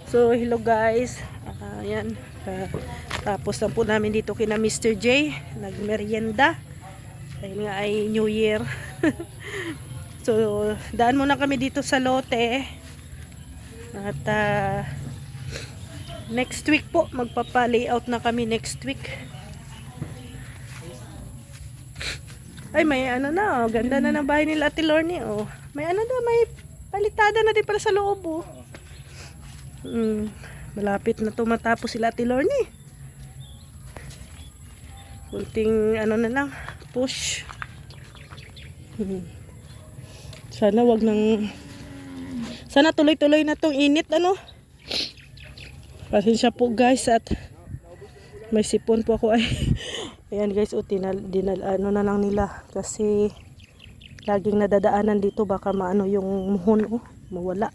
So, hello guys. Ayan. Tapos lang po namin dito kina Mr. J. Nagmerienda. Dahil nga ay New Year. So, daan muna kami dito sa lote. At next week po, magpapa-layout na kami next week. Ay, may ano na, oh. Ganda na ng bahay nila Ate Lorne, oh. May ano na, may palitada na din pala sa loob, oh. Malapit na to matapos sila Ate Lorne. Kunting ano na lang, push. Sana wag nang, sana tuloy-tuloy na tong init, ano. Pasensya po guys at may sipon po ako ay. Ayan guys, ano na lang nila kasi laging nadadaanan dito, baka maano yung muhon, oh, mawala.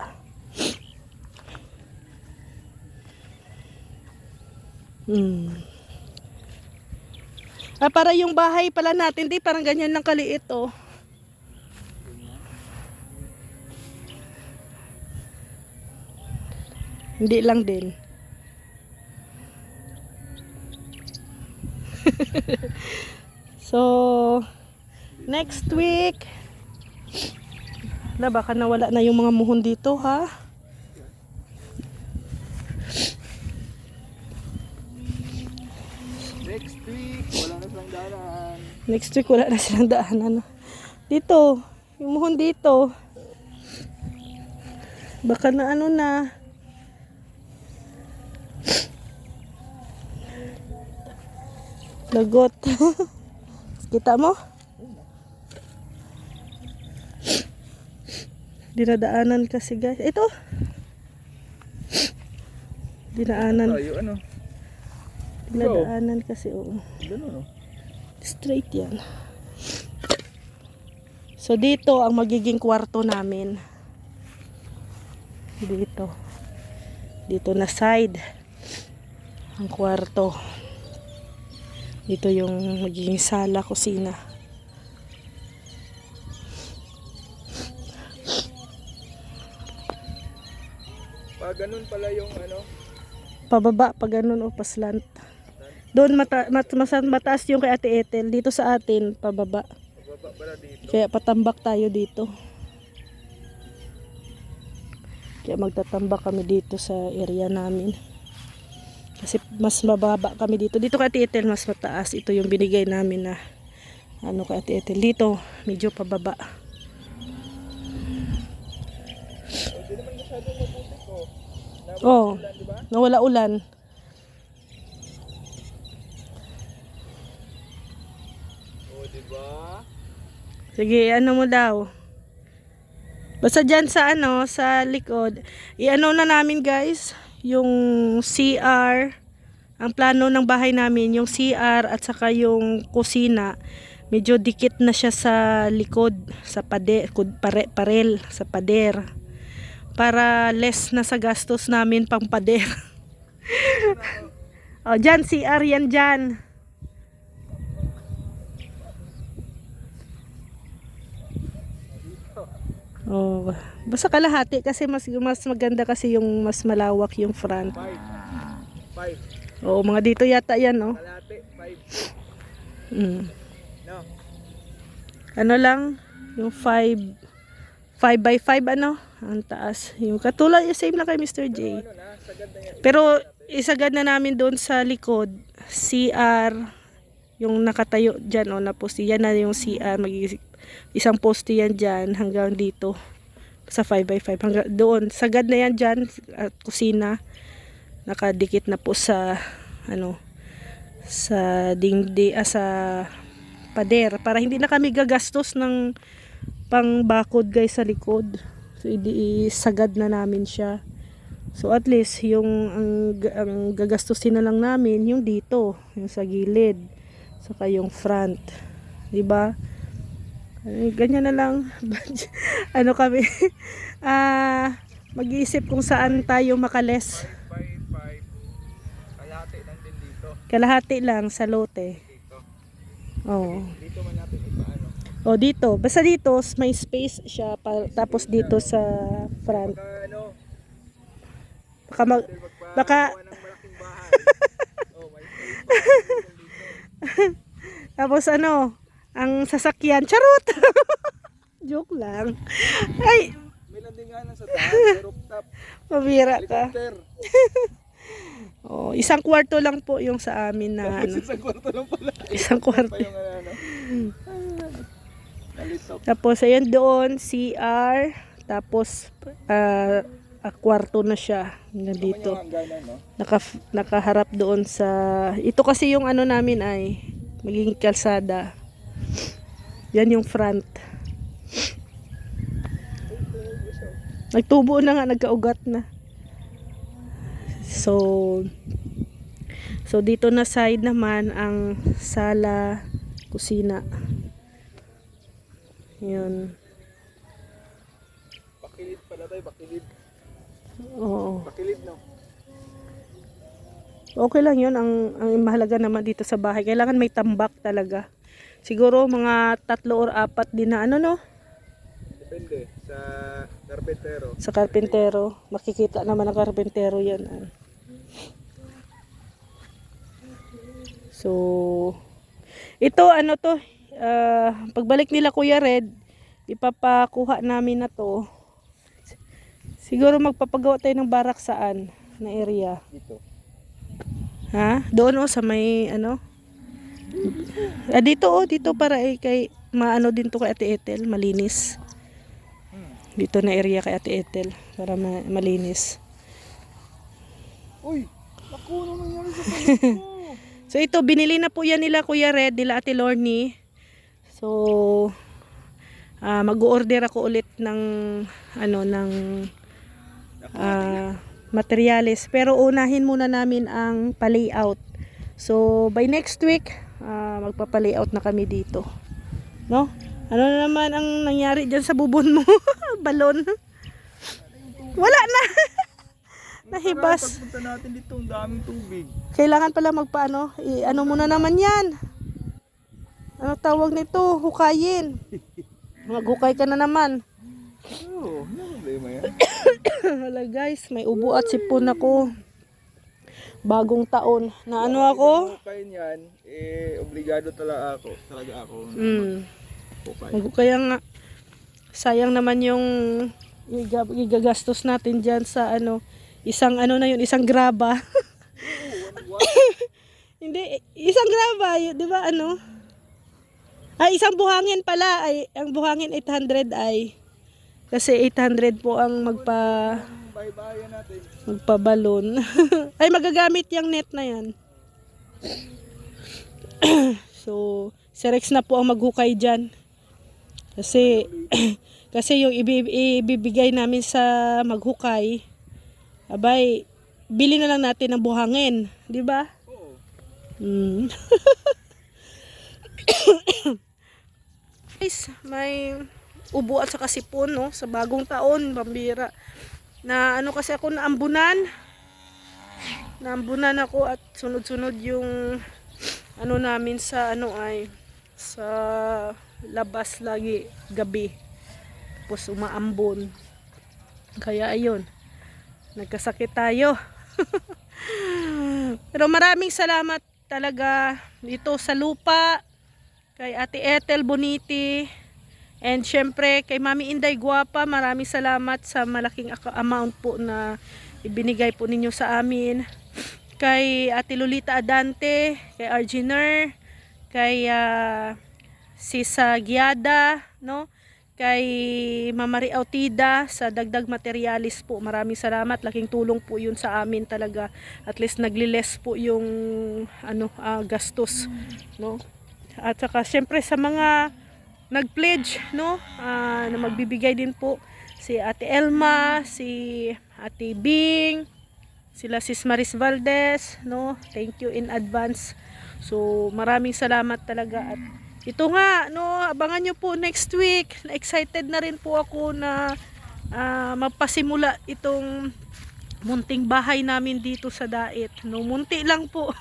Para yung bahay pala natin, di parang ganyan lang kaliit, oh. Hindi lang din. So, next week, baka nawala na yung mga muhon dito, ha? Next week, wala na silang daanan. Next week, wala na silang daanan. Dito, yung muhon dito. Baka na ano na. Lagot. Kita mo? Dinadaanan kasi guys. Ito. Dinaanan. Tayo, ano? Dinadaanan kasi, oo. Ganun, no? Straight yan. So dito ang magiging kwarto namin. Dito. Dito na side. Ang kwarto. Dito yung magiging sala, kusina. Pag ganun pala yung ano? Pababa, pag ganun o paslant. Doon mataas yung kay Ate Ethel. Dito sa atin, pababa. Pababa pala dito. Kaya patambak tayo dito. Kaya magtatambak kami dito sa area namin. Kasi mas mababa kami dito. Dito kay Ate Ethel mas mataas. Ito yung binigay namin na ano kay Ate Ethel. Dito medyo pababa. Hindi naman masyadong mabuti ko. Oh, nawala ulan. Oh, diba? Sige, ano mo daw. Basta dyan sa ano, sa likod. I-ano na namin guys, yung CR. Ang plano ng bahay namin, yung CR at saka yung kusina. Medyo dikit na siya sa likod, sa parel, sa pader. Para less na sa gastos namin pang pader. O, dyan, CR yan dyan. Oh, basta kalahati kasi mas maganda kasi yung mas malawak yung front. 5. Oo, mga dito yata yan, no? Kalate, 5. No? Ano lang, yung 5 by 5 ano? Ang taas. Yung katulad, yung same lang kay Mr. J. Ano na, sagad na yan. Pero isagad na namin doon sa likod, CR, yung nakatayo dyan, o na poste. Yan na yung CR, isang poste yan dyan hanggang dito. Sa 5 by 5 hanggang doon. Sagad na yan dyan, at kusina. Nakadikit na po sa, ano, sa sa pader. Para hindi na kami gagastos ng pang bakod guys sa likod. So, isagad na namin siya. So, at least, ang gagastusin na lang namin, yung dito, yung sa gilid, saka yung front. Diba? Ganyan na lang. Ano kami, mag-iisip kung saan tayo makales. 5. Kalate lang din dito. Kalahati lang sa lote. Dito. Oh. Dito man natin ipaano. O dito, basta dito may space siya tapos dito sa front. Pagka ano, Baka Gawa ng malaking bahay. Oh, may tapos ano, ang sasakyan, charot! Joke lang. Ay, may landinganan sa taas, may rooftop, pabira ka. helicopter. Oh, isang kwarto lang po yung sa amin na ano. Isang kwarto lang pala. Isang kwarto. Pa yung ano. Nalitop. Tapos ayun doon, CR. Tapos kwarto na siya. Nandito. Yung hangganan, no? Nakaharap doon sa... Ito kasi yung ano namin ay magiging kalsada. Yan yung front. Nagtubo na nga, nagkaugat na. So dito na side naman ang sala, kusina. Yun. Bakilid pala tayo, bakilid. Oo. Bakilid, no? Okay lang yun. Ang mahalaga naman dito sa bahay. Kailangan may tambak talaga. Siguro mga 3 or 4 din na ano no? Depende sa karpentero. Sa karpentero. Makikita naman ang karpentero yan. So, ito ano to, pagbalik nila Kuya Red, ipapakuha namin na to. Siguro magpapagawa tayo ng barak saan na area. Dito. Ha? Doon sa may ano? Dito para kay maano din to kay Ate Ethel, malinis. Dito na area kay Ate Ethel para malinis. Uy, naku, ano nangyari sa palit ko? So ito, binili na po yan nila Kuya Red, nila Ate Lorny. So, mag-order ako ulit ng, materyales. Pero unahin muna namin ang pa-layout. So, by next week, magpapa-layout na kami dito. No? Ano na naman ang nangyari dyan sa bubon mo? Balon. Wala na. Nahibas. Pagpunta natin dito, ang daming tubig. Kailangan pala magpaano, ano muna naman yan. Ano tawag nito? Hukayin. Maghukay ka na naman. Oo, ano problema yan? Wala guys, may ubo at sipon ako. Bagong taon. Na ano ako? Kung yan, obligado talaga ako. Kaya nga, sayang naman yung igagastos natin dyan sa isang isang graba. Hindi, isang graba, di ba isang buhangin pala, ang buhangin 800 kasi 800 po ang Bye-bye natin. magpabalon. Ay, magagamit yung net na yan. So, si Rex na po ang maghukay dyan. Kasi, kasi yung ibibigay namin sa maghukay, abay, bili na lang natin ng buhangin. Di ba? Oo. Guys, may ubo at saka sipon sa bagong taon, pambira. Na kasi ako naambunan ako at sunod-sunod yung namin sa sa labas lagi gabi. Tapos umaambon. Kaya ayun, nagkasakit tayo. Pero maraming salamat talaga dito sa lupa, kay Ate Ethel Boniti, and syempre kay Mami Inday Guapa. Maraming salamat sa malaking amount po na ibinigay po ninyo sa amin. Kay Ate Lolita Adante, kay Arginer, kay Sisa Giada, kay Mama Autida sa dagdag materialis po. Maraming salamat. Laking tulong po yun sa amin talaga. At least nagliles po yung gastos, At saka syempre sa mga nag-pledge, na magbibigay din po, si Ate Elma, si Ate Bing, sila Sis Maris Valdez, thank you in advance. So maraming salamat talaga. At ito nga, abangan nyo po next week. Excited na rin po ako na magpasimula itong munting bahay namin dito sa Dait. Munti lang po.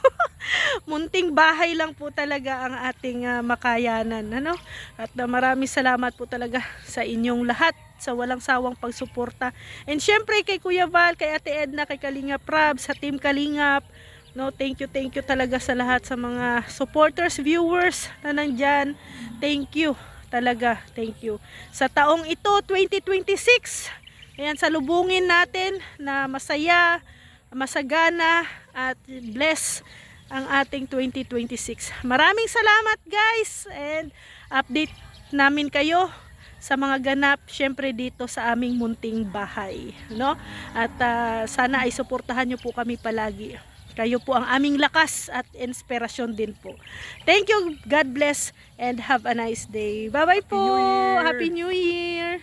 munting bahay lang po talaga ang ating makayanan, ano? At maraming salamat po talaga sa inyong lahat sa walang sawang pagsuporta. And syempre kay Kuya Val, kay Ate Edna, kay Kalingap Rab, sa Team Kalingap. No, thank you talaga sa lahat sa mga supporters, viewers na nandyan. Thank you talaga, thank you. Sa taong ito, 2026, ayan, salubungin natin na masaya, masagana at bless ang ating 2026. Maraming salamat guys, and update namin kayo sa mga ganap syempre dito sa aming munting bahay, no? At sana ay suportahan niyo po kami palagi. Kayo po ang aming lakas at inspirasyon din po. Thank you, God bless, and have a nice day. Bye bye po. New Year. Happy New Year.